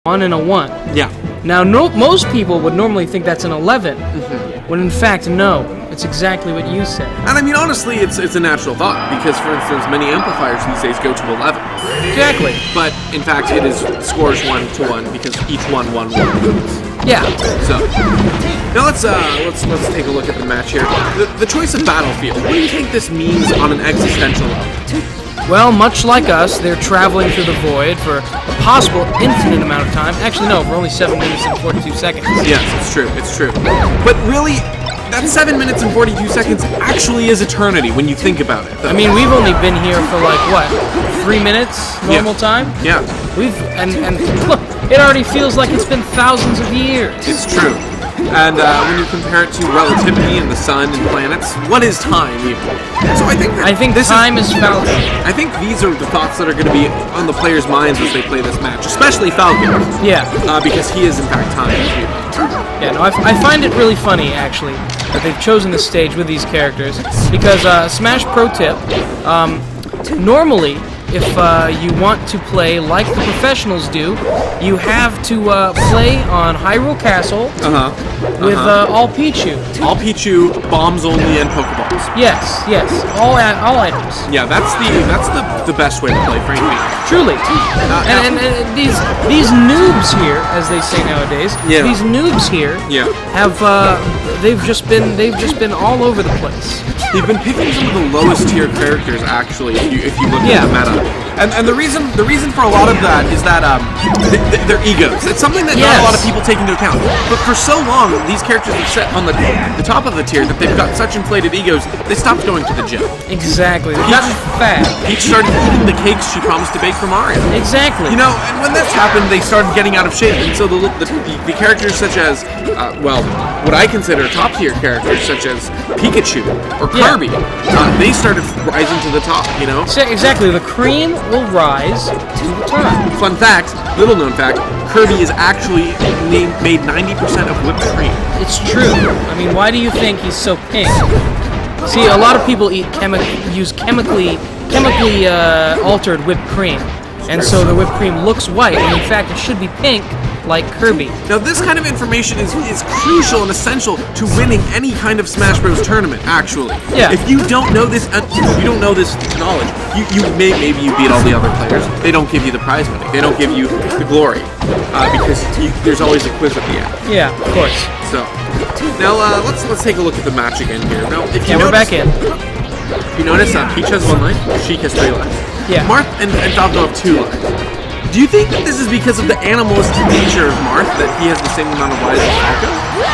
1 and a 1. Yeah. Now, most people would normally think that's an 11, when in fact, no. It's exactly what you said. And I mean, honestly, it's a natural thought, because, for instance, many amplifiers these days go to 11. Exactly. But, in fact, it is scores 1 to 1, because each one wins. Yeah. So, now let's take a look at the match here. The choice of battlefield. What do you think this means on an existential level? Well, much like us, they're traveling through the void for a possible infinite amount of time. Actually, no, for only 7 minutes and 42 seconds. Yes, it's true, it's true. But really, that 7 minutes and 42 seconds actually is eternity when you think about it. I mean, we've only been here for like, what, 3 minutes normal time? Yeah. And look, it already feels like it's been thousands of years. It's true. And when you compare it to relativity and the sun and planets, what is time even? So I think this time is Falcon. I think these are the thoughts that are going to be on the players' minds as they play this match, especially Falcon. Yeah. Because he is in fact time. Yeah, no, I find it really funny, actually, that they've chosen this stage with these characters, because, Smash Pro tip, normally, if you want to play like the professionals do, you have to play on Hyrule Castle with all Pichu. All Pichu, bombs only, and Pokeballs. Yes, all items. Yeah, that's the best way to play, frankly. Truly. And these noobs here, as they say nowadays, these noobs here have they've just been all over the place. They've been picking some of the lowest tier characters, actually, if you look at the meta. And the reason for a lot of that is that their egos. It's something that not a lot of people take into account. But for so long, these characters are set on the top of the tier that they've got such inflated egos, they stopped going to the gym. Exactly. That's fat. Peach started eating the cakes she promised to bake for Mario. Exactly. You know, and when this happened, they started getting out of shape. And so the characters such as, what I consider top tier characters, such as Pikachu or Kirby, they started rising to the top, you know? Exactly. The cream will rise to the top. Fun fact, little known fact, Kirby is actually made 90% of whipped cream. It's true. I mean, why do you think he's so pink? See, a lot of people use chemically altered whipped cream, and so the whipped cream looks white, and in fact it should be pink, like Kirby. Now, this kind of information is crucial and essential to winning any kind of Smash Bros. Tournament, actually. Yeah. If you don't know this, knowledge, maybe you beat all the other players. They don't give you the prize money. They don't give you the glory, because there's always a quiz at the end. Yeah, of course. So, now let's take a look at the match again here. Now, if you we're back in. If you notice, Peach has 1 life, Sheik has 3 lives. Yeah. Marth and Falco have 2 lives. Do you think that this is because of the animalistic nature of Marth that he has the same amount of lives as Falco?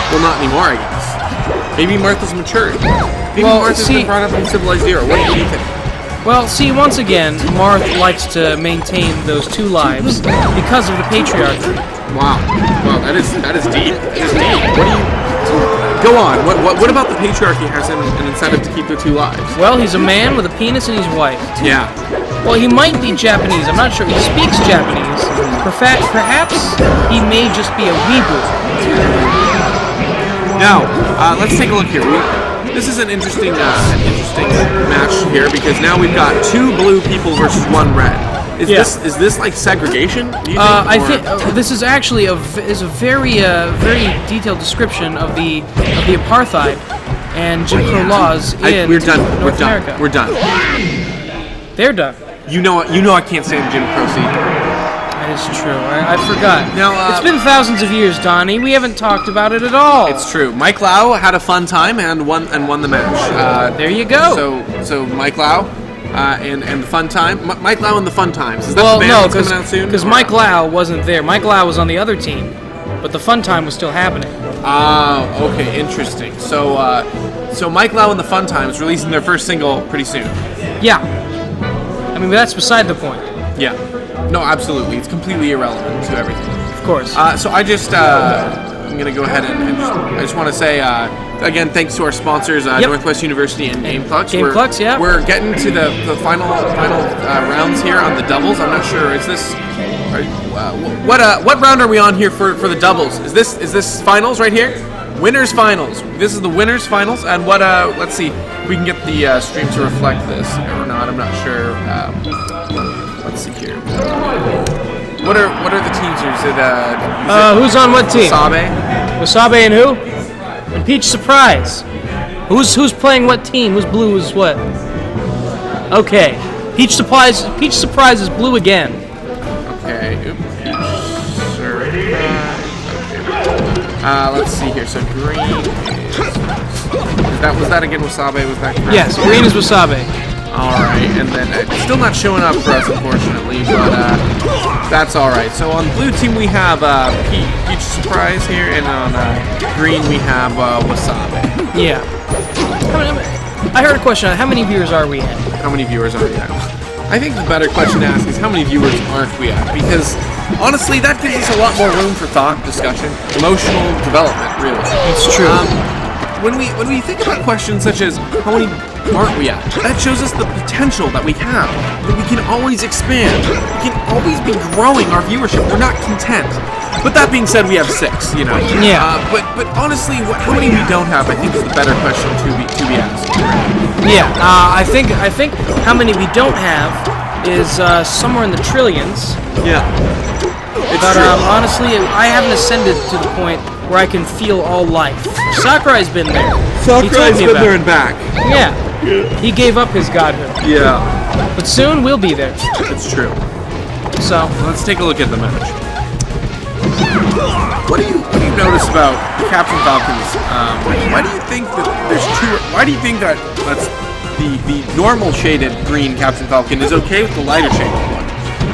Well, not anymore, I guess. Maybe Marth has matured. Maybe Marth has been brought up in Civilized Era. What do you think? Well, see, once again, Marth likes to maintain those 2 lives because of the patriarchy. Wow, that is deep. That is deep. What do you? Go on. What about the patriarchy has an incentive to keep their 2 lives? Well, he's a man with a penis and he's white. Yeah. Well, he might be Japanese. I'm not sure. He speaks Japanese. Perhaps he may just be a weeboo. Now, let's take a look here. This is an interesting match here, because now we've got 2 blue people versus 1 red. Is this like segregation? Do you think? I think this is actually a very detailed description of the apartheid and Jim Crow laws in North America. We're done. They're done. You know I can't stand Jim Crow. That is true. I forgot. Now, it's been thousands of years, Donnie. We haven't talked about it at all. It's true. Mike Lau had a fun time and won the match. There you go. So Mike Lau and the fun time. Mike Lau and the fun times. Is that the band that's coming out soon? Because Mike Lau wasn't there. Mike Lau was on the other team, but the fun time was still happening. Oh, okay, interesting. So Mike Lau and the Fun Times releasing their first single pretty soon. Yeah. I mean, that's beside the point. Yeah. No, absolutely. It's completely irrelevant to everything. Of course. So I just, I'm going to go ahead and I just want to say, again, thanks to our sponsors, Northwest University and GameClux. GameClux, yeah. We're getting to the final rounds here on the doubles. I'm not sure. Is this... what round are we on here for the doubles? Is this finals right here? Winners finals. This is the winners finals, and what? Let's see. We can get the stream to reflect this or not. I'm not sure. Let's see here. What are the teams here? Is it who's on what team? Wasabi? Wasabi and who? And Peach Surprise. Who's playing what team? Who's blue? Who's what? Okay. Peach Surprise is blue again. Okay. Oops. Let's see here. So green was that again Wasabi? Was that correct? Yes, green is Wasabi. Alright, and then it's still not showing up for us, unfortunately, but that's alright. So on blue team we have Peach Surprise here, and on green we have Wasabi. Yeah. I heard a question. How many viewers are we at? How many viewers are we at? I think the better question to ask is how many viewers aren't we at? Because honestly, that gives us a lot more room for thought, discussion, emotional development, really. It's true. When we think about questions such as how many aren't we at, that shows us the potential that we have, that we can always expand, we can always be growing our viewership. We're not content. But that being said, we have 6, you know. Yeah. But honestly, how many we don't have, I think, is the better question to be asked. Yeah. I think how many we don't have is somewhere in the trillions. Yeah. But honestly, I haven't ascended to the point where I can feel all life. Sakurai's been there. Sakurai's been there and back. Yeah. He gave up his godhood. Yeah. But soon we'll be there. It's true. So let's take a look at the match. What do you notice about Captain Falcon's? Why do you think that there's two? Why do you think that the normal shaded green Captain Falcon is okay with the lighter shaded one?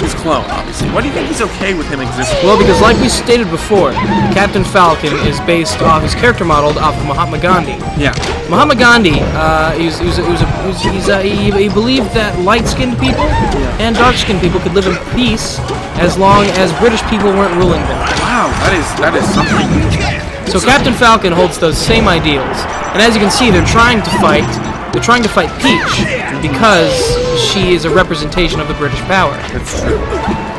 His clone, obviously. Why do you think he's okay with him existing? Well, because like we stated before, Captain Falcon is based off his character modeled off of Mahatma Gandhi. Yeah. Mahatma Gandhi, he believed that light-skinned people and dark-skinned people could live in peace as long as British people weren't ruling them. Wow, that is something. So Captain Falcon holds those same ideals, and as you can see, they're trying to fight Peach because she is a representation of the British power. That's true.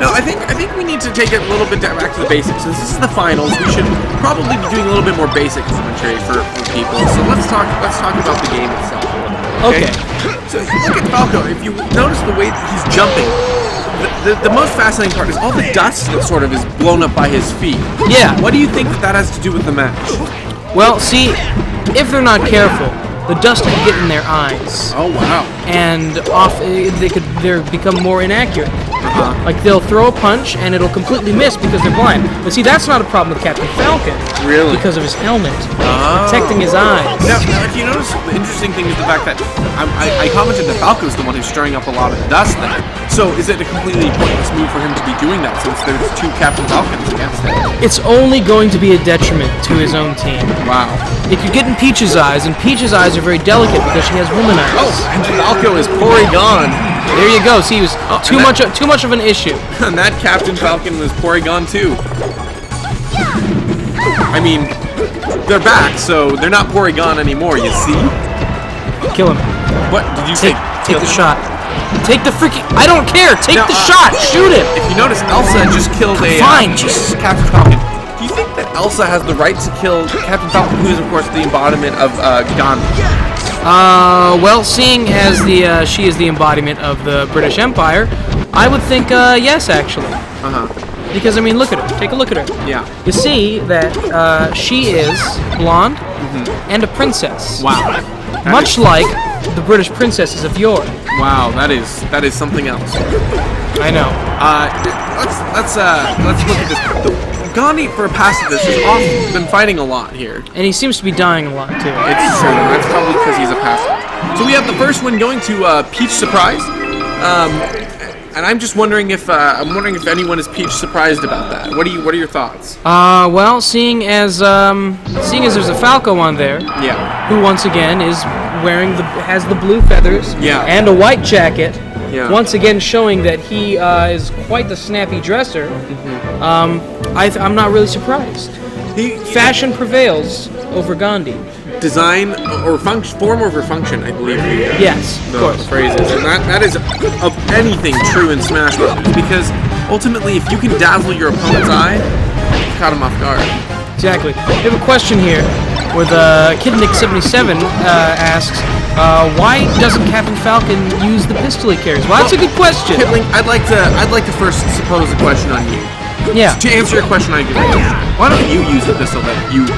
No, I think we need to take it a little bit back to the basics. Since this is the finals, we should probably be doing a little bit more basic commentary for people. So let's talk about the game itself. Okay. So if you look at Falco, if you notice the way that he's jumping, the most fascinating part is all the dust that sort of is blown up by his feet. Yeah. What do you think that has to do with the match? Well, see, if they're not careful, the dust could get in their eyes. Oh wow! And they become more inaccurate. Like they'll throw a punch and it'll completely miss because they're blind. But see, that's not a problem with Captain Falcon. Really? Because of his helmet protecting his eyes. Now, if you notice, the interesting thing is the fact that I commented that Falco's the one who's stirring up a lot of the dust there. So is it a completely pointless move for him to be doing that since there's 2 Captain Falcons against him? It's only going to be a detriment to his own team. Wow. If you get in Peach's eyes, and Peach's eyes are very delicate because she has woman eyes. Oh, and Falco is Porygon. There you go. See, he was too much of an issue. And that Captain Falcon was Porygon too. I mean, they're back, so they're not Porygon anymore. You see? Kill him. What did you say? Take the shot. Take the freaking... I don't care. Take the shot. Shoot him. If you notice, Elsa just killed Captain Falcon. Do you think that Elsa has the right to kill Captain Falcon, who is, of course, the embodiment of Gandhi? Well, seeing as she is the embodiment of the British Empire, I would think yes, actually. Because I mean, look at her. Take a look at her. Yeah. You see that she is blonde and a princess. Wow. Much like the British princesses of yore. Wow, that is something else. I know. Let's look at this. Gandhi, for a pacifist, has often been fighting a lot here. And he seems to be dying a lot, too. It's true. That's probably because he's a pacifist. So we have the first one going to Peach Surprise. And I'm just wondering if anyone is Peach surprised about that. What are your thoughts? Well, seeing as there's a Falco on there, who once again is has the blue feathers, and a white jacket, once again showing that he is quite the snappy dresser. I'm not really surprised. Fashion prevails over Gandhi. Design or form over function, I believe. Yes, of course. Phrases, and that is of anything true in Smash Bros. Because ultimately, if you can dazzle your opponent's eye, you've caught him off guard. Exactly. We have a question here. where the KidNick77 asks, why doesn't Captain Falcon use the pistol he carries? Well, that's a good question. Kidlink, I'd like to first suppose a question on you. Yeah. To answer your question, why don't you use the pistol that you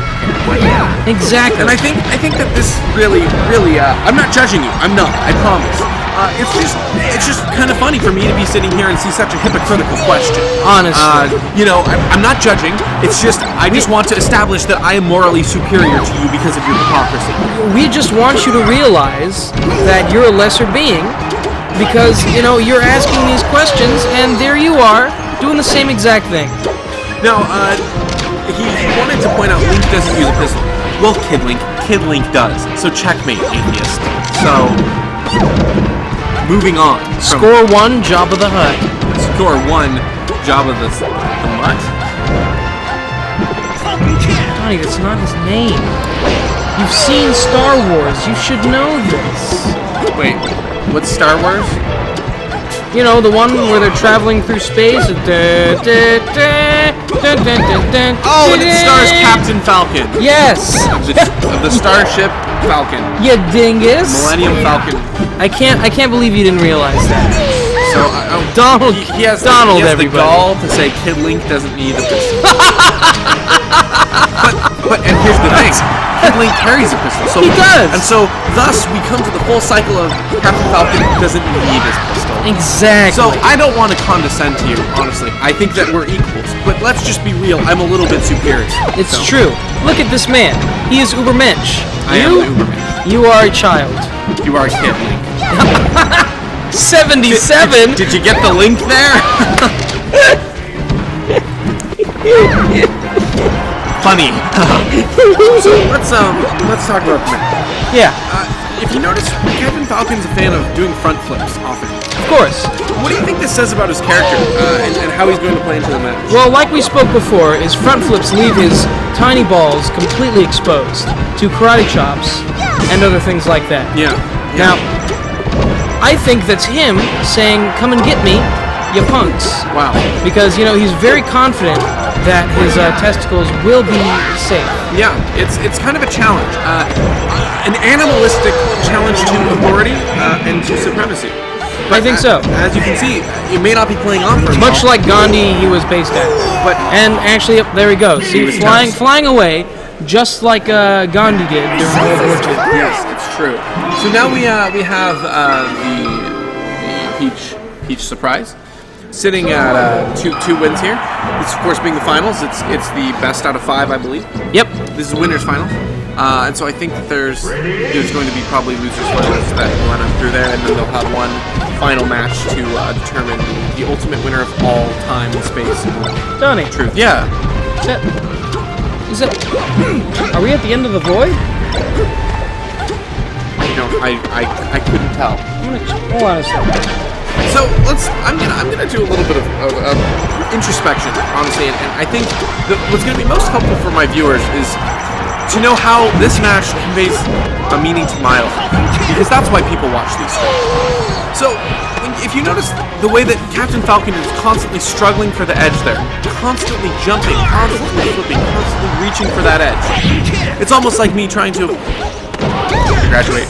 carry? Exactly. And I think that this really, I'm not judging you. I'm not. I promise. It's just kind of funny for me to be sitting here and see such a hypocritical question. Honestly. I'm not judging. It's just I just want to establish that I am morally superior to you because of your hypocrisy. We just want you to realize that you're a lesser being because, you're asking these questions and there you are doing the same exact thing. Now, he wanted to point out Link doesn't use a pistol. Well, Kidlink does. So checkmate, atheist. So, moving on. Score 1, Jabba the Hutt. Score 1, Jabba the Mutt? Donnie, that's not his name. You've seen Star Wars. You should know this. Wait, what's Star Wars? The one where they're traveling through space. Oh, and it stars Captain Falcon. Yes. Of the Starship Falcon. You dingus. Millennium Falcon. I can't believe you didn't realize that. So Donald, he has everybody. The gall to say Kid Link doesn't need a pistol. but and here's the thing. Kid Link carries a pistol. So he does. And so thus we come to the full cycle of Captain Falcon doesn't need his pistol. Exactly. So I don't want to condescend to you, honestly. I think that we're equals. But let's just be real. I'm a little bit superior. It's true. Look at this man. He is Ubermensch. I am an Ubermensch. You are a child. You are a Kid Link. 77. Did you get the link there? Funny. So let's talk about the map. Yeah. If you notice, Captain Falcon's a fan of doing front flips often. Of course. What do you think this says about his character and how he's going to play into the match? Well, like we spoke before, his front flips leave his tiny balls completely exposed to karate chops and other things like that. Yeah. Now, I think that's him saying, "Come and get me, you punks." Wow. Because he's very confident that his testicles will be safe. Yeah, it's kind of a challenge, an animalistic challenge to authority and to supremacy. But I think so. As you can see, it may not be playing on for him. Much like Gandhi, he was based at. And actually, there he goes. See, flying away, just like Gandhi did during World War II. Yes, it's true. So now we have the Peach Surprise. Sitting at two wins here. This, of course, being the finals. It's the best out of 5, I believe. Yep. This is the winners' final. And so I think that there's going to be probably losers' finals that run up through there, and then they'll have one final match to determine the ultimate winner of all time and space. Donnie. Truth. Yeah. Is that? Are we at the end of the void? I couldn't tell. Hold on a second. So I'm gonna do a little bit of introspection, honestly, and I think what's gonna be most helpful for my viewers is to know how this match conveys a meaning to my life, because that's why people watch these streams. So if you notice the way that Captain Falcon is constantly struggling for the edge there, constantly jumping, constantly flipping, constantly reaching for that edge, it's almost like me trying to graduate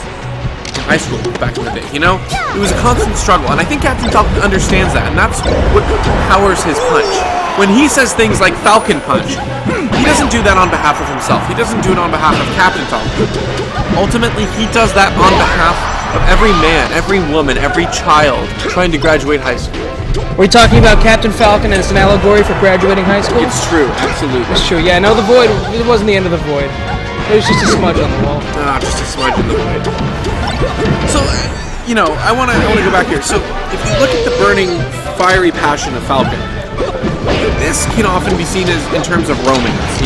high school back in the day, It was a constant struggle, and I think Captain Falcon understands that, and that's what powers his punch. When he says things like Falcon Punch, he doesn't do that on behalf of himself. He doesn't do it on behalf of Captain Falcon. Ultimately, he does that on behalf of every man, every woman, every child trying to graduate high school. We're talking about Captain Falcon as an allegory for graduating high school? It's true, absolutely. It's true, yeah. No, the void, it wasn't the end of the void. It was just a smudge on the wall. Ah, just a smudge in the void. So, I want to go back here. So, if you look at the burning, fiery passion of Falcon, this can often be seen as in terms of romance,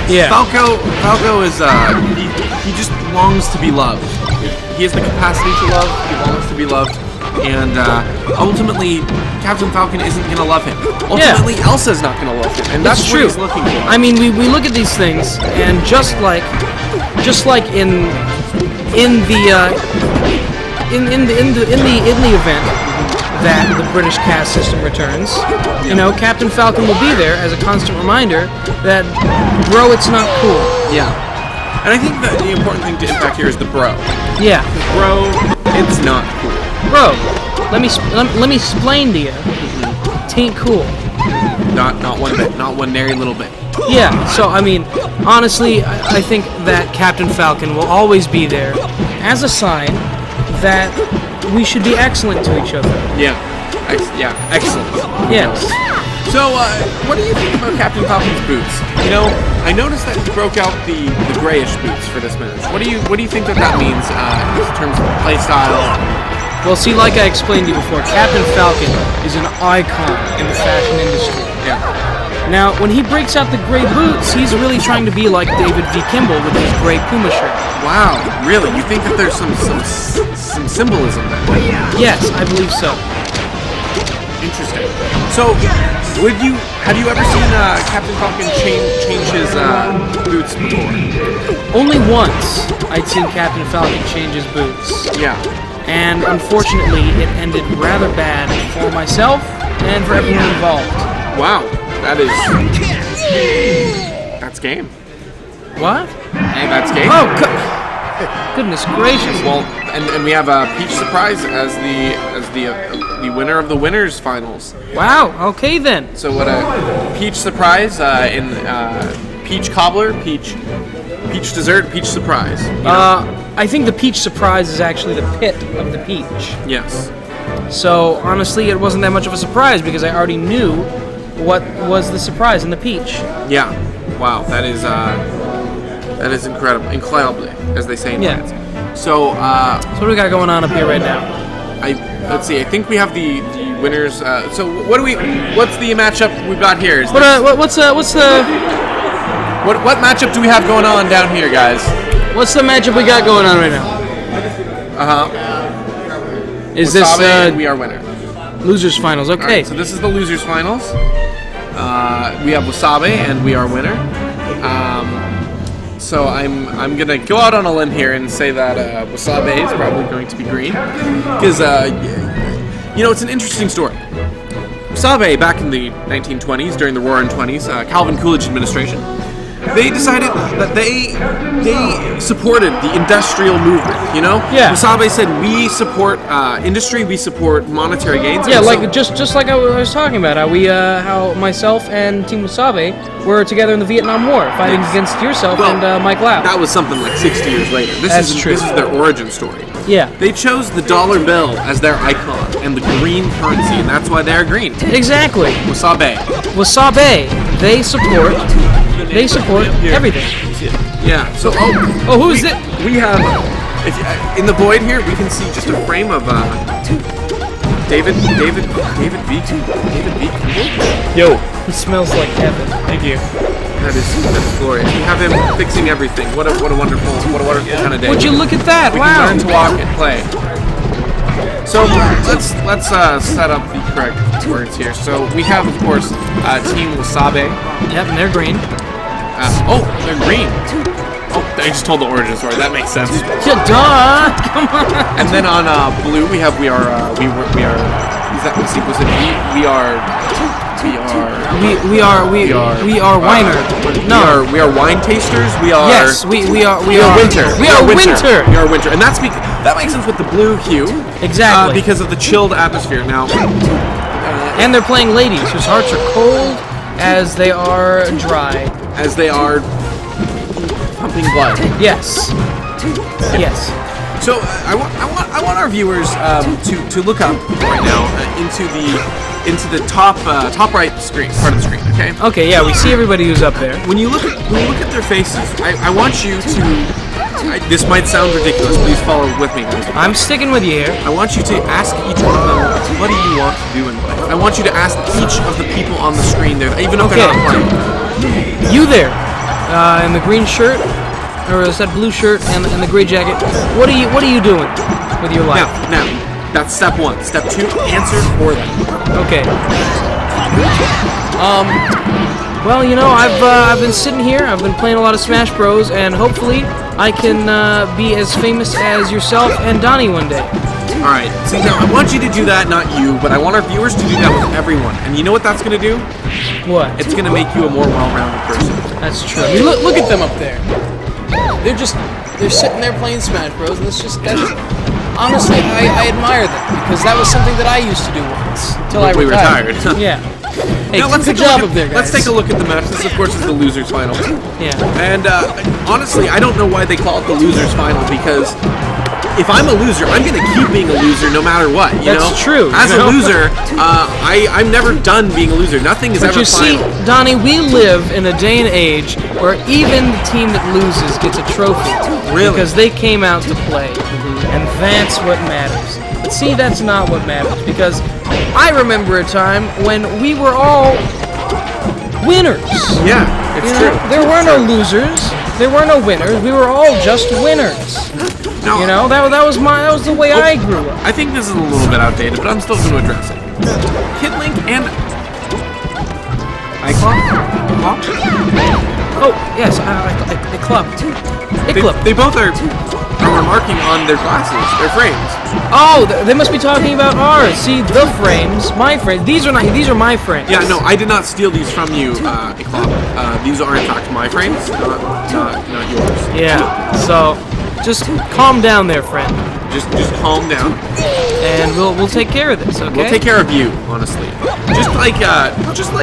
Yeah. Falco is, he just longs to be loved. He has the capacity to love, he longs to be loved, and ultimately, Captain Falcon isn't going to love him. Ultimately, Elsa's not going to love him, and that's what he's looking for. I mean, we look at these things, and just like in the event that the British caste system returns, Captain Falcon will be there as a constant reminder that, bro, it's not cool. Yeah. And I think that the important thing to impact here is the bro. Yeah. Bro, it's not cool. Bro, let me explain to you. Tain't cool. Not one bit. Not one nary little bit. Yeah, so, I mean, honestly, I think that Captain Falcon will always be there as a sign that we should be excellent to each other. Yeah. Excellent. Yes. So, what do you think about Captain Falcon's boots? You know, I noticed that he broke out the grayish boots for this match. What do you think that means in terms of play style? Well, see, like I explained to you before, Captain Falcon is an icon in the fashion industry. Yeah. Now, when he breaks out the gray boots, he's really trying to be like David V. Kimball with his gray Puma shirt. Wow, really? You think that there's some symbolism there? Yes, I believe so. Interesting. So, have you ever seen Captain Falcon change his boots before? Only once I'd seen Captain Falcon change his boots. Yeah. And unfortunately, it ended rather bad for myself and for everyone involved. Wow, that's game. What? And that's game. Oh, goodness gracious! Well, and we have Peach Surprise as the winner of the winners finals. Wow. Okay then. So what a Peach Surprise in Peach Cobbler, Peach Dessert, Peach Surprise. You know? I think the Peach Surprise is actually the pit of the peach. Yes. So honestly, it wasn't that much of a surprise because I already knew what was the surprise in the peach. Yeah. Wow. That is incredibly, as they say in France. So So what do we got going on up here right now? Let's see. I think we have the winners. So what's the matchup we've got here? What's the What matchup do we have going on down here, guys? What's the matchup we got going on right now? Is Wasabi this and we are winner. losers finals? Okay. Right, so this is the losers finals. We have Wasabi and we are winner. So I'm gonna go out on a limb here and say that Wasabi is probably going to be green because it's an interesting story. Wasabi, back in the 1920s, during the Roaring 20s, Calvin Coolidge administration, they decided that they supported the industrial movement, you know? Yeah. Wasabi said, we support industry, we support monetary gains. Yeah, like just like I was talking about, how myself and Team Wasabi were together in the Vietnam War, fighting against yourself and Mike Lau. That was something like 60 years later. That's true. This is their origin story. Yeah. They chose the dollar bill as their icon and the green currency, and that's why they're green. Exactly. Wasabi. Wasabi, they support everything. Yeah. So, who is it? We have, in the void here, we can see just a frame of David V. Yo, he smells like heaven. Thank you. That's glorious. We have him fixing everything. What a wonderful kind of day. Would you look at that? We Wow. can learn to walk and play. So let's set up the correct words here. So we have, of course, Team Wasabi. Yep, and they're green. They're green. Oh, I just told the origin story. That makes sense. Yeah, duh. Come on. And then on blue we are. Is that what sequence? We are winer. No, we are wine tasters. We are. Yes, we are winter. We are winter. We are winter, and that makes sense with the blue hue. Exactly. Because of the chilled atmosphere. Now. And they're playing ladies whose hearts are cold as they are dry. As they are pumping blood. Yes. Yes. So I want our viewers to look up right now into the top right screen part of the screen. Okay. Okay. Yeah, we see everybody who's up there. When you look at their faces, I want you to. This might sound ridiculous. Please follow with me. I'm sticking with you here. I want you to ask each one of them, what do you want to do in life? I want you to ask each of the people on the screen there, even if they're not playing. You there, in the green shirt, or is that blue shirt and the gray jacket? What are you doing with your life? Now, that's step one. Step two, answer for them. Okay. Well, I've been sitting here. I've been playing a lot of Smash Bros. And hopefully I can be as famous as yourself and Donnie one day. All right. See, now I want you to do that, not you, but I want our viewers to do that with everyone. And you know what that's going to do? What? It's going to make you a more well-rounded person. That's true. I mean, look at them up there. they're sitting there playing Smash Bros. And honestly, I admire them because that was something that I used to do once until I retired. Yeah. Hey, now, good job up there, guys. Let's take a look at the match. This, of course, is the losers' final. Yeah. And honestly, I don't know why they call it the losers' final because if I'm a loser, I'm going to keep being a loser no matter what. That's true. As a loser, I'm never done being a loser. Nothing is ever final. But you see, Donnie, we live in a day and age where even the team that loses gets a trophy. Really? Because they came out to play. And that's what matters. But see, that's not what matters. Because I remember a time when we were all winners. Yeah, it's true. There were no losers. There were no winners. We were all just winners. No, that was the way I grew up. I think this is a little bit outdated, but I'm still going to address it. Kid Link and Iceman? Oh yes, I clubbed. They both are remarking on their glasses, their frames. Oh, they must be talking about ours. See, the frames, my frames. These are my frames. Yeah, no, I did not steal these from you, Iceman. These are in fact my frames, not yours. Yeah. So, just calm down there, friend. Just calm down. And we'll take care of this, okay? We'll take care of you, honestly. Just like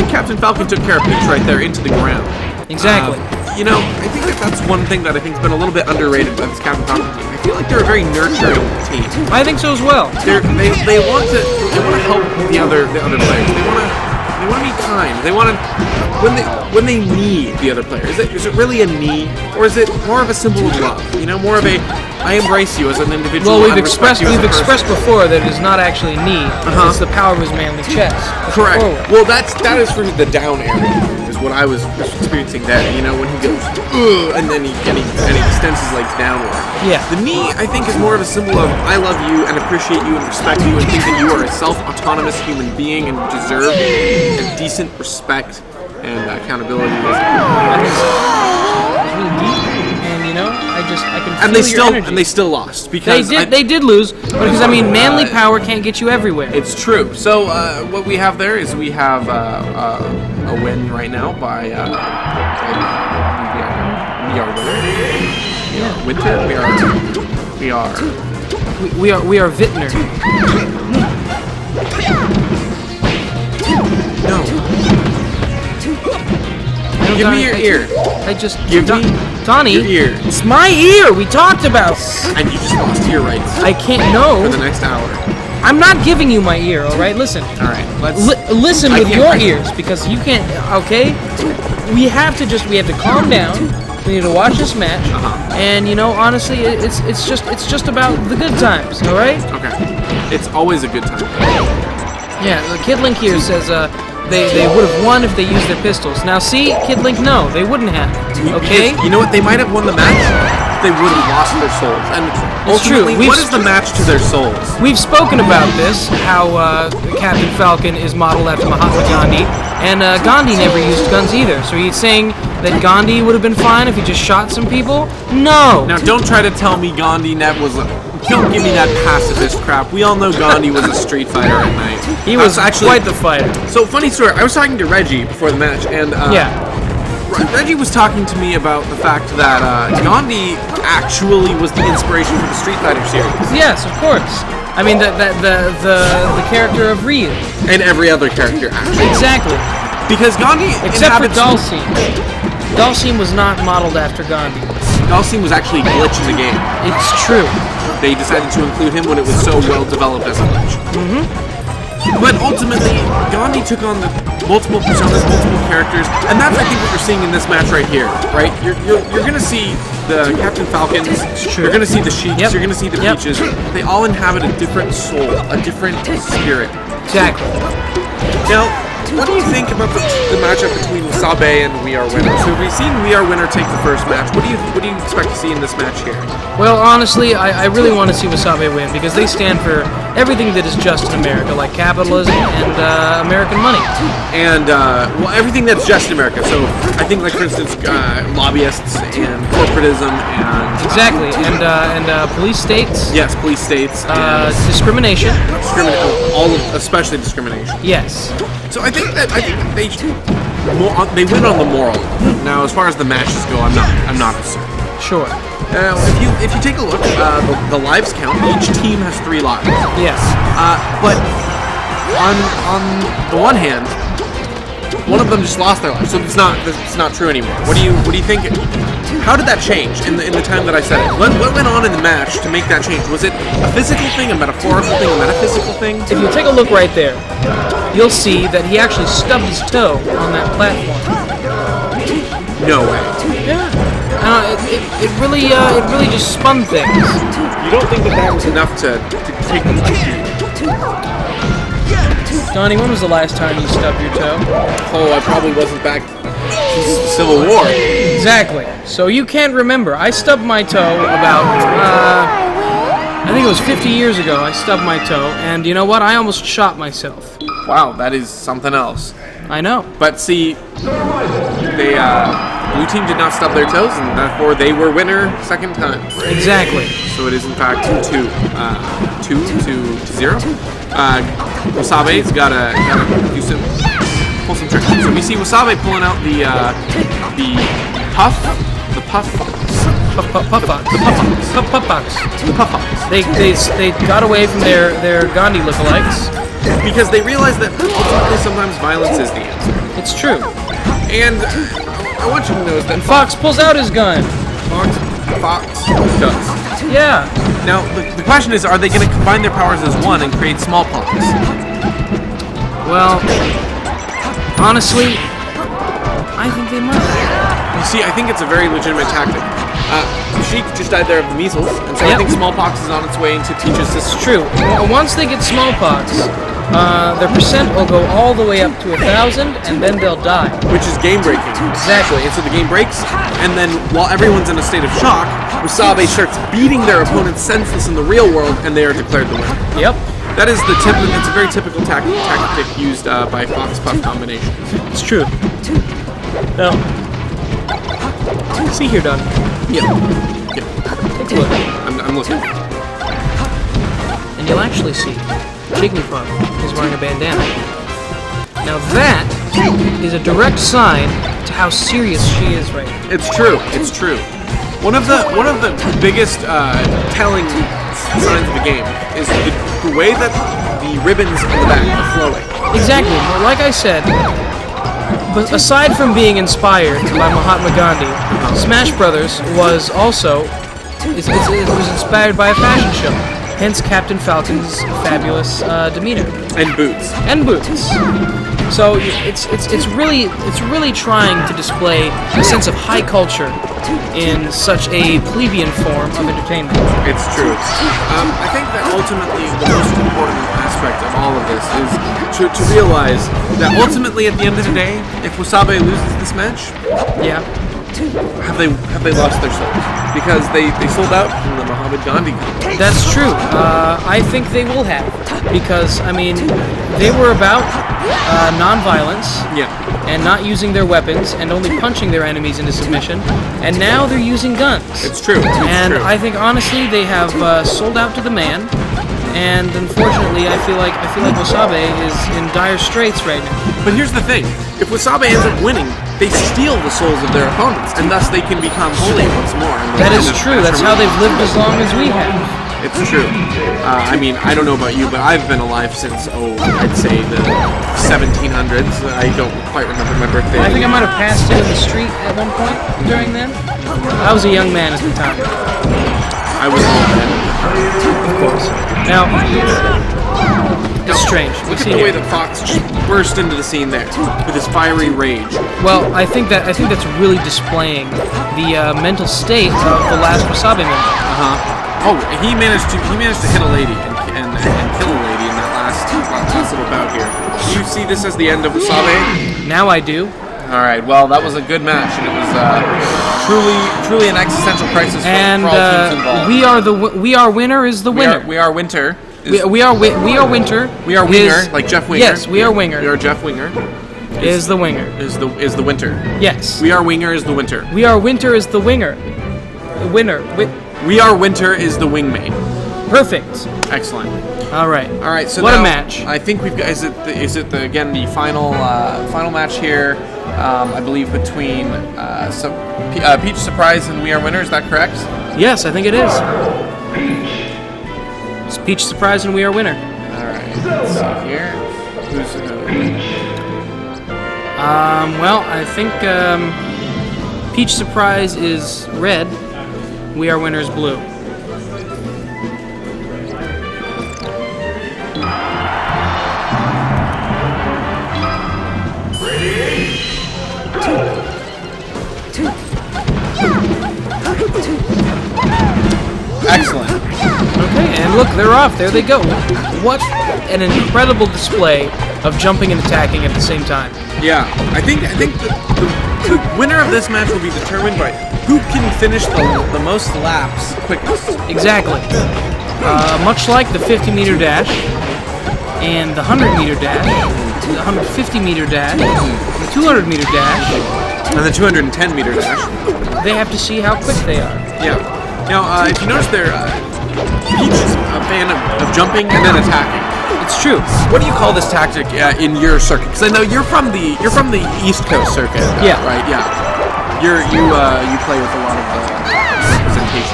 Captain Falcon took care of Peach right there into the ground. Exactly. I think that's one thing that I think's been a little bit underrated by this Captain Falcon team. I feel like they're a very nurturing team. I think so as well. They want to help the other players. They want to be kind. They want to when they need the other player. Is it really a need, or is it more of a symbol of love? More of a I embrace you as an individual. Well, we've expressed before that it is not actually need. It's the power of his manly chest. Correct. Well, that is for the down area. Is what I was experiencing there. When he goes and then he extends his legs downward. Yeah. The knee, I think, is more of a symbol of I love you and appreciate you and respect you and think that you are a self-autonomous human being and deserve a decent respect and accountability. I think so. It's really deep, and I can feel your energy. And they still lost because they did lose because manly power can't get you everywhere. It's true. So what we have there is we have a win right now by we are winner. We are Wittner. No. Give me your ear. Give me Donnie, your ear. It's my ear. We talked about. And you just lost ear rights. I can't know. For the next hour. I'm not giving you my ear. All right, listen. All right, listen with your ears because you can't. Okay, we have to calm down. We need to watch this match, and honestly, it's just about the good times. All right. Okay. It's always a good time. Yeah, the Kid Link here says they would have won if they used their pistols. Now see, Kid Link, no, they wouldn't have. Okay? Because you know what? They might have won the match. They would have lost their souls. And ultimately, what is the match to their souls? We've spoken about this, how Captain Falcon is modeled after Mahatma Gandhi, and Gandhi never used guns either. So he's saying that Gandhi would have been fine if he just shot some people? No! Now, don't try to tell me Gandhi never was don't give me that pacifist crap. We all know Gandhi was a street fighter at night. He was actually quite the fighter. So, funny story. I was talking to Reggie before the match, and Reggie was talking to me about the fact that Gandhi actually was the inspiration for the Street Fighter series. Yes, of course. I mean, the character of Ryu. And every other character, actually. Exactly. Because Gandhi except for Dalsim. Dalsim was not modeled after Gandhi. Dalsim was actually a glitch in the game. It's true. They decided to include him when it was so well developed as a glitch. But ultimately, Gandhi took on the multiple personas, multiple characters, and that's, I think, what you're seeing in this match right here, right? You're going to see the Captain Falcons, you're going to see the Sheiks, you're going to see the Peaches. They all inhabit a different soul, a different spirit. Exactly. Now, what do you think about the matchup between Wasabe and We Are Winner? So we've seen We Are Winner take the first match. What do you expect to see in this match here? Well, honestly, I really want to see Wasabe win because they stand for everything that is just in America, like capitalism and American money. And, well, everything that's just in America. So I think, like, for instance, lobbyists and corporatism and... Exactly, and police states. Yes, police states. Discrimination. Especially discrimination. Yes. So I think that they win on the moral. Now, as far as the matches go, I'm not certain. Sure. Now, if you take a look, the lives count. Each team has 3 lives. Yes. But on the one hand, one of them just lost their life, so it's not true anymore. What do you think? How did that change in the time that I said it? What went on in the match to make that change? Was it a physical thing, a metaphorical thing, a metaphysical thing? If you take a look right there, you'll see that he actually stubbed his toe on that platform. No way. Yeah. It really just spun things. You don't think that was enough to take the life? Donnie, when was the last time you stubbed your toe? Oh, I probably wasn't back since the Civil War. Exactly. So you can't remember. I stubbed my toe about, I think it was 50 years ago. I stubbed my toe, and you know what? I almost shot myself. Wow, that is something else. I know. But see, they blue team did not stub their toes, and therefore they were winner second time. Exactly. So it is in fact 2-0. Wasabe's gotta pull some tricks. So we see Wasabe pulling out the puff box. They got away from their Gandhi lookalikes because they realized that ultimately sometimes violence is the answer. It's true. And I want you to know that Fox pulls out his gun. Fox does. Yeah. Now, the question is, are they going to combine their powers as one and create smallpox? Well, honestly, I think they might. You see, I think it's a very legitimate tactic. Sheik just died there of the measles, and so I think smallpox is on its way into Peach's system. It's true. Once they get smallpox, their percent will go all the way up to 1,000, and then they'll die. Which is game breaking. Exactly. And so the game breaks, and then while everyone's in a state of shock, Wasabe starts beating their opponents senseless in the real world, and they are declared the winner. Yep. That is it's a very typical tactic used by Fox Puff combinations. It's true. Now, see here, Don. Yeah. Take a look. I'm looking. And you'll actually see Jigglypuff is wearing a bandana. Now that is a direct sign to how serious she is right now. It's true. It's true. One of the biggest telling signs of the game is the way that the ribbons on the back are flowing. Exactly. Well, like I said, but aside from being inspired by Mahatma Gandhi, Smash Brothers was also it was inspired by a fashion show. Hence Captain Falcon's fabulous demeanor. And boots. And boots. So it's really trying to display a sense of high culture in such a plebeian form of entertainment. It's true. I think that ultimately the most important aspect of all of this is to realize that ultimately at the end of the day, if Wasabe loses this match, have they lost their souls? Because they sold out from the Muhammad Gandhi company. That's true. I think they will have, because I mean, they were about non-violence and not using their weapons and only punching their enemies into submission, and now they're using guns. It's true. And I think honestly they have sold out to the man. And unfortunately, I feel like Wasabe is in dire straits right now. But here's the thing: if Wasabe ends up winning, they steal the souls of their opponents, and thus they can become holy once more. That is true. That's how they've lived as long as we have. It's true. I mean, I don't know about you, but I've been alive since, I'd say the 1700s. I don't quite remember my birthday. I think I might have passed into the street at one point during then. I was a young man at the time. I was an old man. Of course. Now, it's strange. Look at the way that Fox just burst into the scene there with his fiery rage. Well, I think that's really displaying the mental state of the last Wasabe member. Oh, he managed to hit a lady and kill a lady in that last little bout here. Do you see this as the end of Wasabe? Now I do. All right. Well, that was a good match, and it was truly an existential crisis for all teams involved. We are winner is the winner. We are Winter. We are Winter. We are Winger, like Jeff Winger. Yes, we are Winger. We are Jeff Winger. Is the winger. Is the Winter. Yes. We are Winger is the Winter. We are Winter is the winger. The winner. We are Winter is the wingmate. Perfect. Excellent. All right. So what now, a match! I think we've got. Is it the final match here? I believe between Peach Surprise and We Are Winner. Is that correct? Yes, I think it is. It's Peach Surprise and we are winner. Alright, let's see here. Who's Well, I think Peach Surprise is red. We are winner is blue. Excellent. Okay, and look, they're off. There they go. What an incredible display of jumping and attacking at the same time. Yeah, I think the winner of this match will be determined by who can finish the most laps quickest. Exactly. Much like the 50-meter dash, and the 100-meter dash, the 150-meter dash, the 200-meter dash, and the 210-meter dash. They have to see how quick they are. Yeah. Now, if you notice there, Peach is a fan of jumping and then attacking. It's true. What do you call this tactic in your circuit? Because I know you're from the East Coast circuit. Yeah. Right. Yeah. You play with a lot of representation.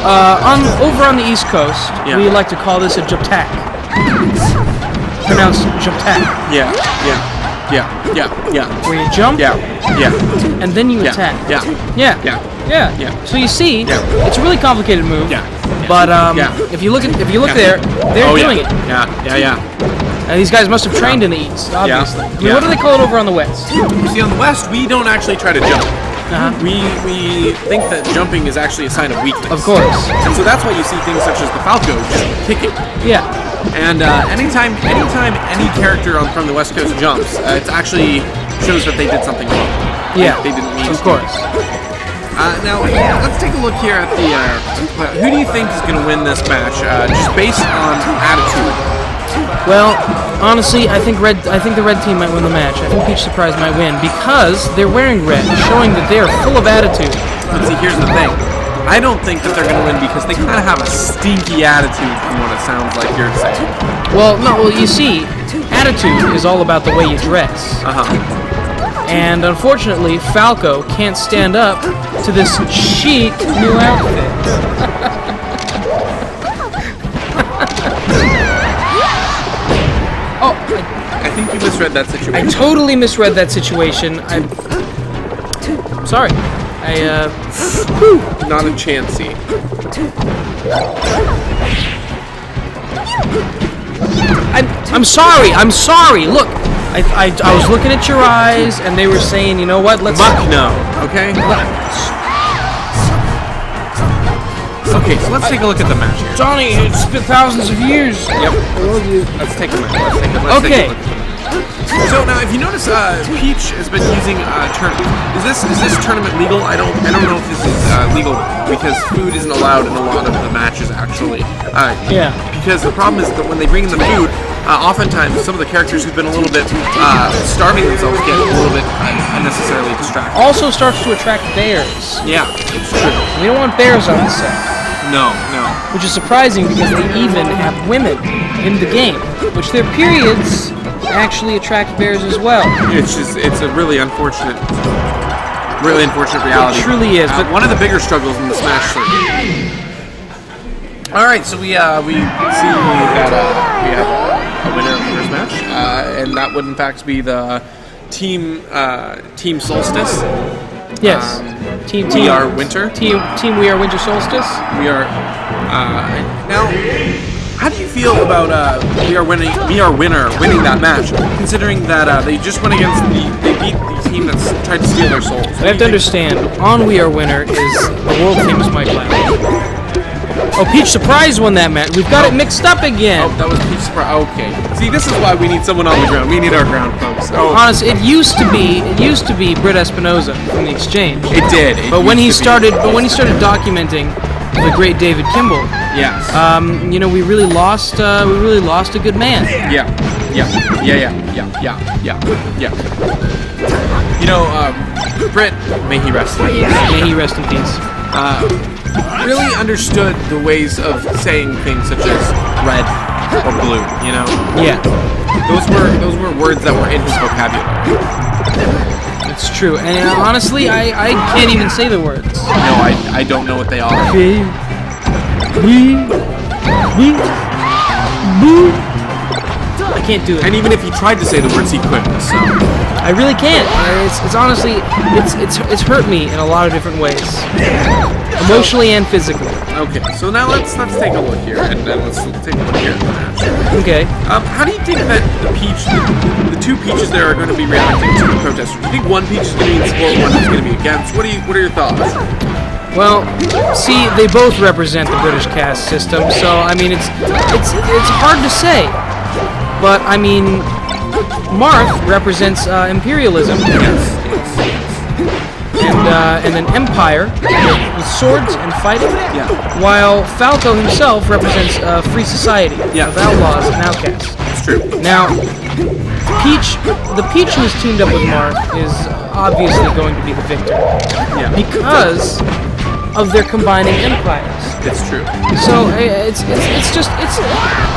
Over on the East Coast, we like to call this a jump-tack. Pronounced jump-tack. Yeah. Where you jump. Yeah. And then you attack. Yeah. So you see, it's a really complicated move. Yeah. But if you look there, they're doing it. Yeah. And these guys must have trained in the East, obviously. I mean, what do they call it over on the West? You see, on the West, we don't actually try to jump. We think that jumping is actually a sign of weakness. Of course. And so that's why you see things such as the Falco kicking. Yeah. And anytime any character from the West Coast jumps, it actually shows that they did something wrong. Yeah. They didn't mean to. Of course. Now, let's take a look here at the... who do you think is going to win this match, just based on attitude? Well, honestly, I think the red team might win the match. I think Peach Surprise might win because they're wearing red, showing that they are full of attitude. But see, here's the thing. I don't think that they're going to win because they kind of have a stinky attitude from what it sounds like you're saying. Well, no, you see, attitude is all about the way you dress. And unfortunately, Falco can't stand up to this chic new outfit. Oh, I think you misread that situation. I totally misread that situation. I'm sorry. Not a chancey. I'm sorry. I'm sorry. Look, I was looking at your eyes, and they were saying, you know what? Let's no. Okay. Okay, so let's take a look at the match here. Johnny, it's been thousands of years. Yep. Let's take a look. Let's take a look. So now, if you notice, Peach has been using tournament. Is this tournament legal? I don't know if this is legal because food isn't allowed in a lot of the matches actually. Yeah. Because the problem is that when they bring in the food, oftentimes some of the characters who've been a little bit starving themselves get a little bit unnecessarily distracted. Also starts to attract bears. Yeah, it's true. We don't want bears on the set. No. Which is surprising because they even have women in the game, which their periods actually attract bears as well. It's a really unfortunate reality. It truly is. But one of the bigger struggles in the Smash circuit. All right, so we see that we have a winner of the first match, and that would in fact be the Team Solstice. Yes. We are Winter. Team We Are Winter Solstice. We are now. How do you feel about We Are Winner winning that match, considering that they just went against they beat the team that's tried to steal their souls? You have to understand, on We Are Winner is the world famous Mike Bladewise. Oh, Peach Surprise won that match. We've got it mixed up again. Oh, that was Peach Surprise. Okay. See, this is why we need someone on the ground. We need our ground folks. Oh. Honestly, it used to be Britt Espinoza from the Exchange. It did. But when he started documenting the great David Kimball, yes. We really lost a good man. Yeah. Britt, may he rest in peace. May he rest in peace. Really understood the ways of saying things such as red or blue, you know? Yeah. Those were words that were in his vocabulary. It's true. And honestly, I can't even say the words. No, I don't know what they are. I can't do it. And even if he tried to say the words, he couldn't. So I really can't. It's honestly, it's hurt me in a lot of different ways, emotionally and physically. okay, so now let's take a look here, and then let's take a look here at the match. Okay. How do you think that the two Peaches there are going to be reacting to the protesters? Do you think one Peach is going to be in support, one is going to be against? What are your thoughts? Well, see, they both represent the British caste system, so I mean, it's hard to say. But I mean, Marth represents imperialism. Yes. And an empire with swords and fighting. Yeah. While Falco himself represents a free society of outlaws and outcasts. It's true. Now, the Peach who is teamed up with Marth is obviously going to be the victor. Yeah. Because of their combining empires. It's true. So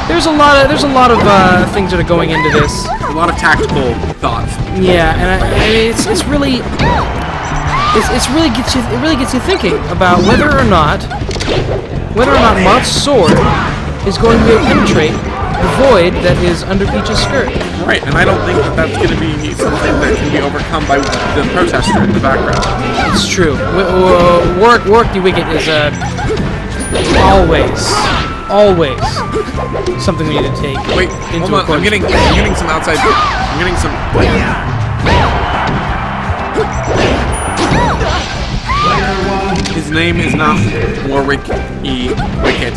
there's a lot of things that are going into this. A lot of tactical thoughts. Yeah, and it really gets you thinking about whether or not Marth's sword is going to be able to penetrate the void that is under Peach's skirt. Right, and I don't think that that's going to be something that can be overcome by the protester in the background. It's true. Warwick the Wicked is always something we need to take into hold on. I'm getting some outside. I'm getting some. His name is not Warwick E. Wicked.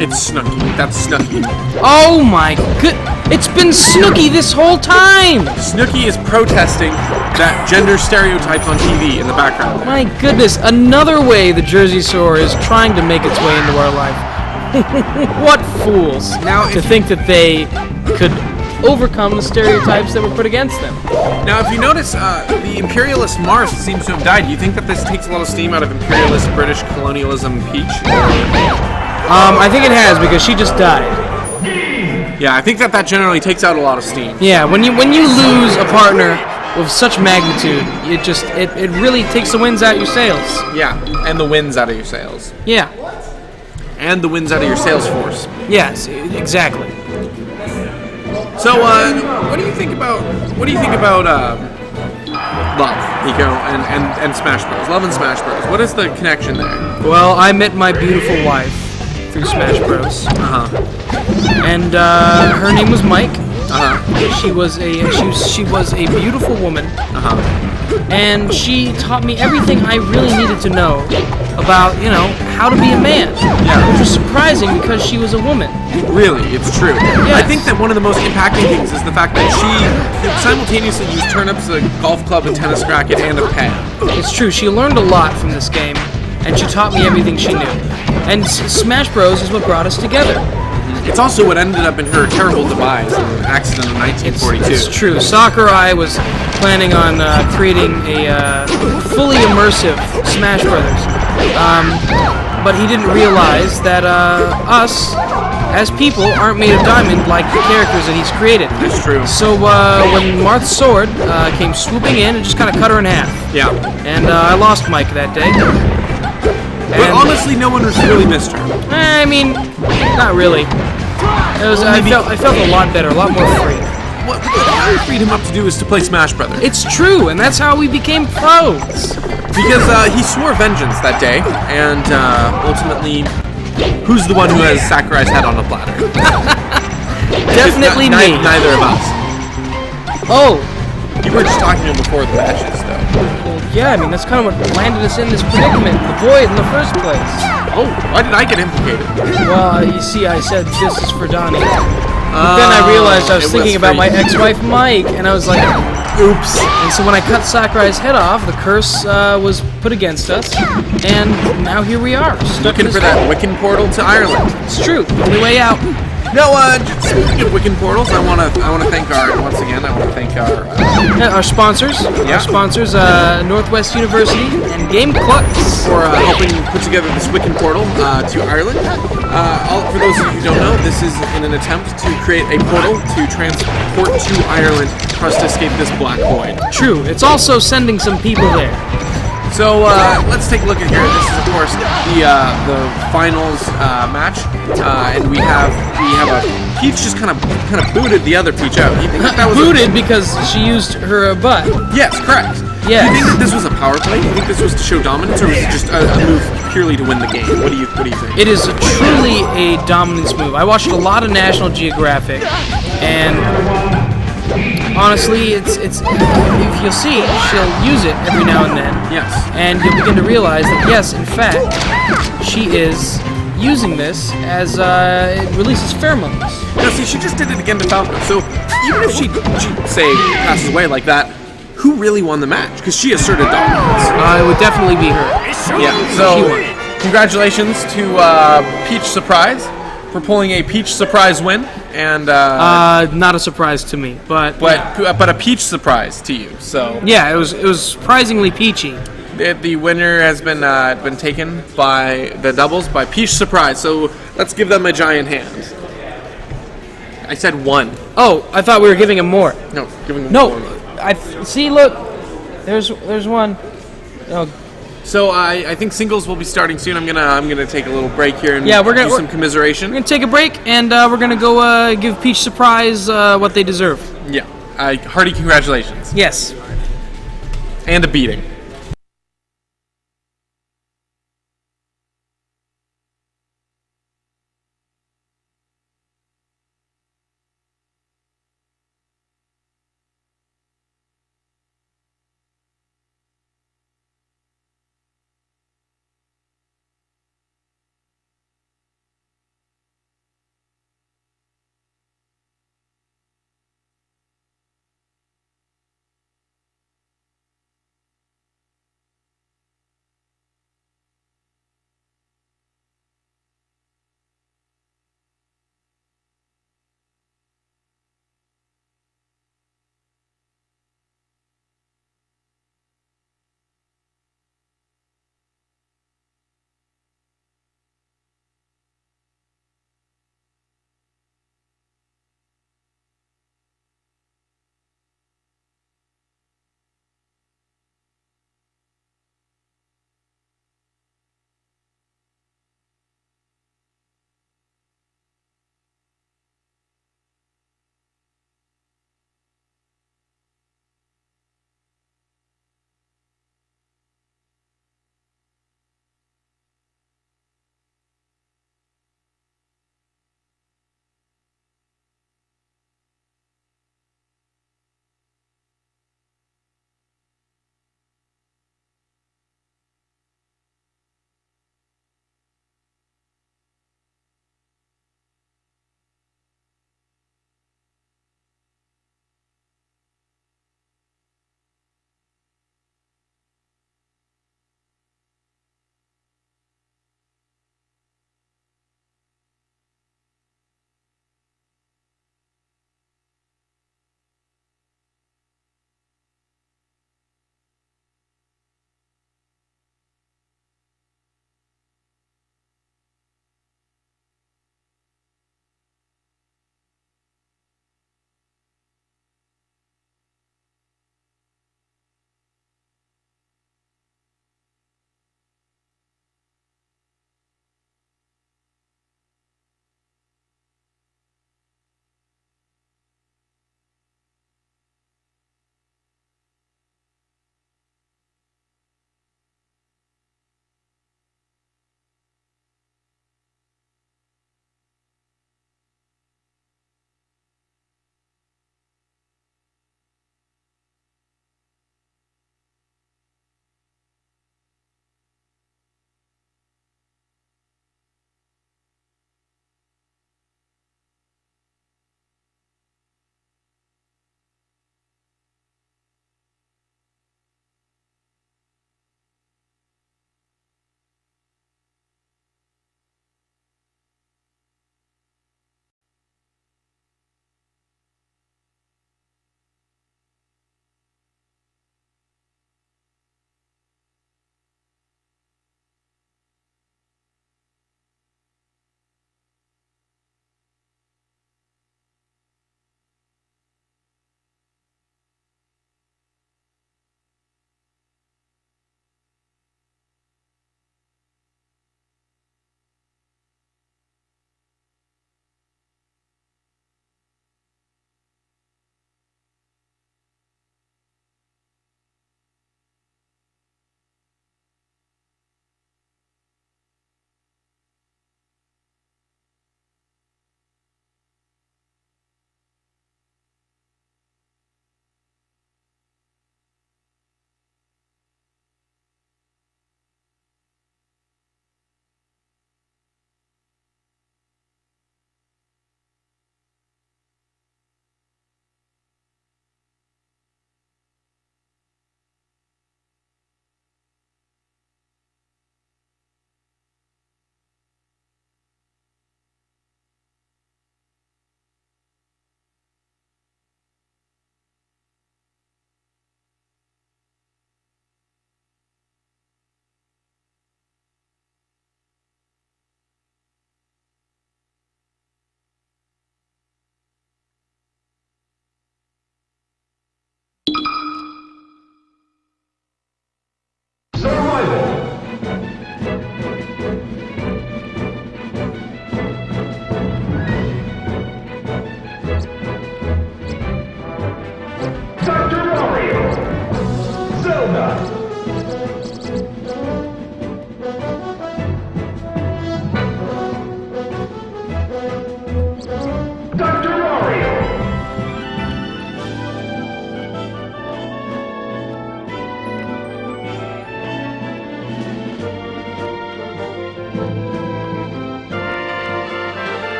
It's Snooky. That's Snooky. Oh my good! It's been Snooky this whole time! Snooky is protesting that gender stereotypes on TV in the background. My goodness, another way the Jersey Shore is trying to make its way into our life. What fools to think that they could overcome the stereotypes that were put against them. Now, if you notice, the imperialist Marth seems to have died. Do you think that this takes a lot of steam out of imperialist British colonialism Peach? I think it has, because she just died. Yeah, I think that generally takes out a lot of steam. Yeah, when you lose a partner with such magnitude, it really takes the winds out your sails. Yeah, and the winds out of your sails. Yeah. And the winds out of your sales force. Yes, exactly. So, what do you think about Love, Nico, and Smash Bros? Love and Smash Bros. What is the connection there? Well, I met my beautiful wife through Smash Bros. And her name was Mike. She was a beautiful woman. And she taught me everything I really needed to know about, how to be a man. Yeah. Which was surprising because she was a woman. Really, it's true. Yes. I think that one of the most impacting things is the fact that she could simultaneously use turnips, a golf club, a tennis racket, and a pen. It's true. She learned a lot from this game, and she taught me everything she knew. And Smash Bros. Is what brought us together. It's also what ended up in her terrible demise in an accident in 1942. It's true. Sakurai was planning on creating a fully immersive Smash Brothers, but he didn't realize that us, as people, aren't made of diamond like the characters that he's created. That's true. So when Marth's sword came swooping in, it just kind of cut her in half. Yeah. And I lost Mike that day. But honestly, no one really missed her. I mean, not really. I felt a lot better, a lot more free. What I freed him up to do is to play Smash Brothers. It's true, and that's how we became pros. Because he swore vengeance that day, and ultimately, who's the one who has Sakurai's head on a platter? Definitely me. Neither of us. Oh. You were just talking to him before the matches, though. Well, yeah, I mean, that's kind of what landed us in this predicament, the void in the first place. Oh, why did I get implicated? Well, you see, I said this is for Donnie. But then I realized I was thinking about my ex-wife, Mike, and I was like, oops. And so when I cut Sakurai's head off, the curse was put against us, and now here we are. Looking for that Wiccan portal to Ireland. It's true. Only way out. No, speaking of Wiccan portals, I want to thank our sponsors. Yeah. Our sponsors, Northwest University and Game Clucks, for helping put together this Wiccan portal to Ireland. For those of you who don't know, this is in an attempt to create a portal to transport to Ireland for us to escape this black void. True. It's also sending some people there. So let's take a look at here. This is, of course, the finals match, and we have a Peach just kind of booted the other Peach out. You think that was booted because she used her butt? Yes, correct. Yes. Do you think that this was a power play? Do you think this was to show dominance, or was it just a move purely to win the game? What do you think? It is truly a dominance move. I watched a lot of National Geographic, and honestly, it's if you'll see, she'll use it every now and then. Yes. And you'll begin to realize that yes, in fact, she is using this as it releases pheromones. Now, see, she just did it again to Falco. So even if she say passes away like that, who really won the match? Because she asserted dominance. It would definitely be her. Yeah. So congratulations to Peach Surprise for pulling a Peach Surprise win, and not a surprise to me, but a Peach surprise to you. So yeah, it was surprisingly peachy. The winner has been taken by the doubles by Peach Surprise. So let's give them a giant hand. I said one. Oh, I thought we were giving him more. No, giving them No, more. I see. Look, there's one. Oh. So I think singles will be starting soon. I'm gonna take a little break here and we're gonna do some commiseration. We're gonna take a break, and we're gonna go give Peach Surprise what they deserve. Yeah, hearty congratulations. Yes. And a beating.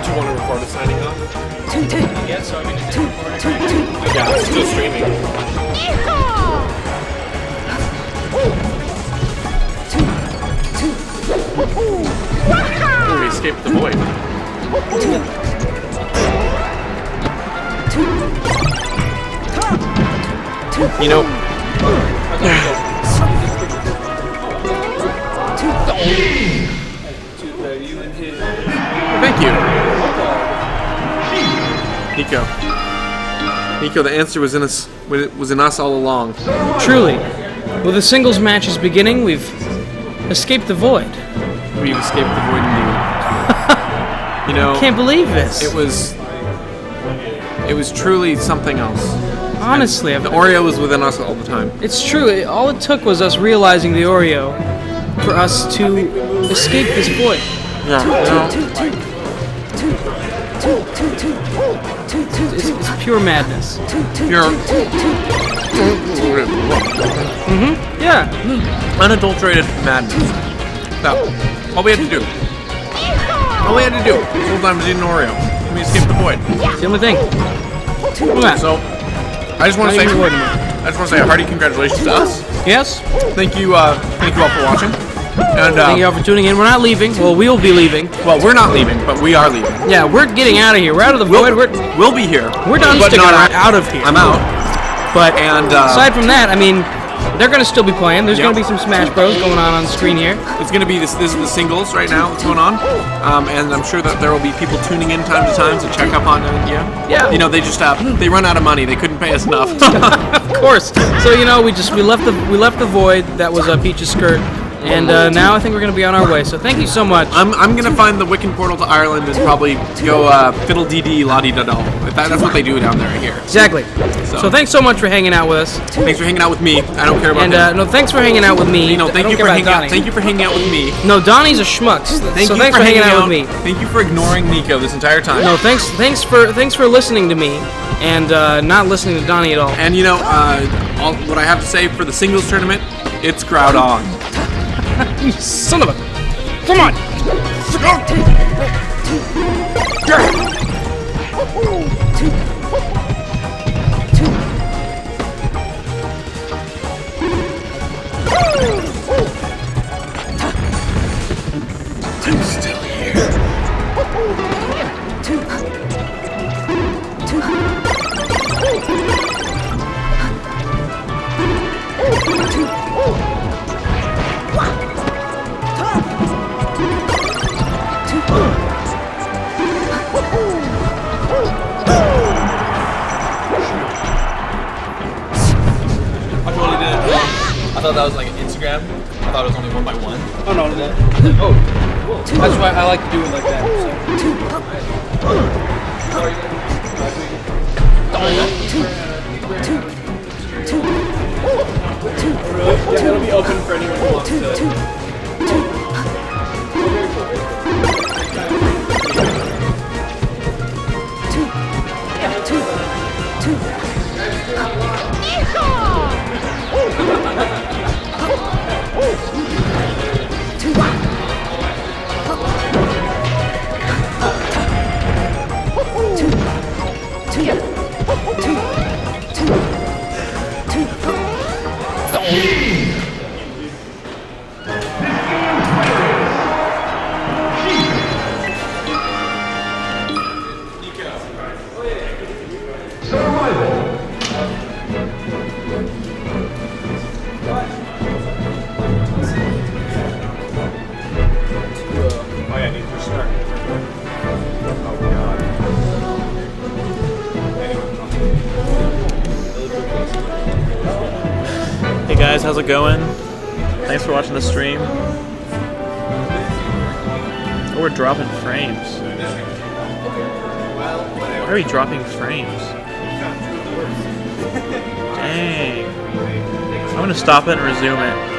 Do you want to record a signing off? Yeah, so I mean, it's recording. Yeah, it's still streaming. We escaped the void. You know. Thank you. Nico, the answer was in us. Was in us all along. Truly, with the singles matches beginning, we've escaped the void. We've escaped the void indeed. You know, Can't believe this. It was truly something else. Honestly, The Oreo was within us all the time. it's true. All it took was us realizing the Oreo for us to escape this void. Yeah. It's pure madness. Pure. Yeah. Unadulterated madness. So, all we had to do. This whole time was eat an Oreo. We escaped the void. It's the only thing. Look at that. So, I just want to say a hearty congratulations to us. Yes. Thank you all for watching. And Thank you all for tuning in. We're not leaving. Well, we'll be leaving. well, we're not leaving, but we are leaving. Yeah, we're getting out of here. We're out of the void. We'll be here. We're done but sticking not around out of here. I'm out. But And aside from that, I mean, they're going to still be playing. There's Yep. going to be some Smash Bros. Going on the screen here. it's going to be this is the singles right now that's going on, and I'm sure that there will be people tuning in time to time to check up on it. Yeah. You know, they just they run out of money. They couldn't pay us enough. Of course. So we left the void that was Peach's skirt, and now I think we're going to be on our way. So thank you so much. I'm gonna find the Wiccan portal to Ireland and probably go fiddle dee dee la dee da da. That's what they do down there. I hear. Exactly. So thanks so much for hanging out with us. Thanks for hanging out with me. I don't care about And him. no, thanks for hanging out with me. No, thank you for hanging out. Thank you for hanging out with me. No, Donnie's a schmuck. So thanks for hanging out with me. Thank you for ignoring Nico this entire time. No, thanks for listening to me and not listening to Donnie at all. And you know, what I have to say for the singles tournament, it's crowd on. You son of a! Come on! I'm still here. I thought that was like an Instagram. I thought it was only 1 by 1. Oh no, that. Oh, cool. That's why I like to do it like that. Yeah, it'll be open for anyone who wants to. Hey guys, how's it going? Thanks for watching the stream. Oh, we're dropping frames. Why are we dropping frames? Dang. I'm gonna stop it and resume it.